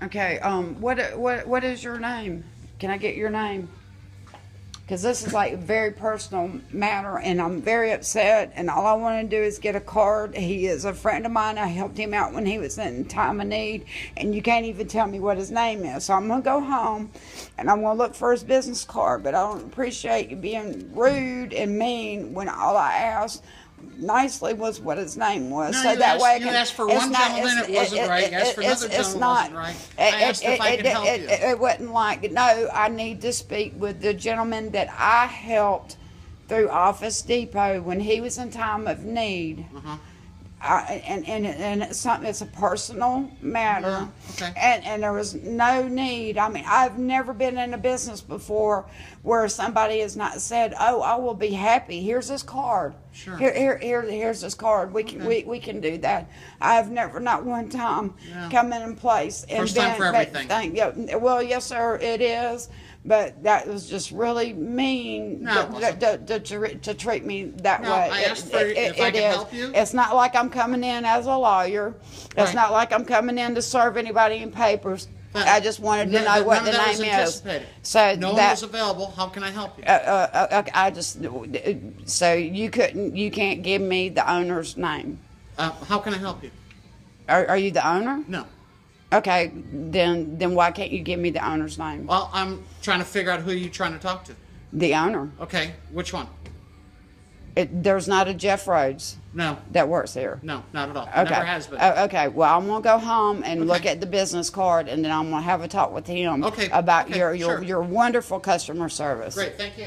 Okay. What is your name? Can I get your name? Because this is like a very personal matter, and I'm very upset. And all I want to do is get a card. He is a friend of mine. I helped him out when he was in time of need, and you can't even tell me what his name is. So I'm gonna go home, and I'm gonna look for his business card. But I don't appreciate you being rude and mean when all I asked nicely was what his name was. No, so you that asked, way I you can, asked for it's one not- gentleman, it's- it wasn't right. You asked for another it's gentleman, not, wasn't right. I asked if I could help you. It wasn't like, no, I need to speak with the gentleman that I helped through Office Depot when he was in time of need. Uh-huh. And it's something, it's a personal matter. Okay. And there was no need. I mean, I've never been in a business before where somebody has not said, "Oh, I will be happy. Here's this card. Sure. Here's this card. We can Okay. we can do that." I've never, not one time, Yeah. come in place and First time for everything. yeah, well, yes, sir, it is. But that was just really mean No, it wasn't. to treat me that No, way. I asked for if I could help you. It's not like I'm coming in as a lawyer. It's Right. not like I'm coming in to serve anybody in papers. But I just wanted to know what none the of that was name is. anticipated. So No one that was available. How can I help you? I just so you can't give me the owner's name. How can I help you? Are you the owner? No. Okay, then why can't you give me the owner's name? Well, I'm trying to figure out who you're trying to talk to. The owner. Okay, which one? There's not a Jeff Rhodes No, that works here. no, not at all. Okay. Never has been. Okay. Well, I'm gonna go home and look Okay. at the business card, and then I'm gonna have a talk with him Okay, about okay, your sure. your wonderful customer service. Great, thank you.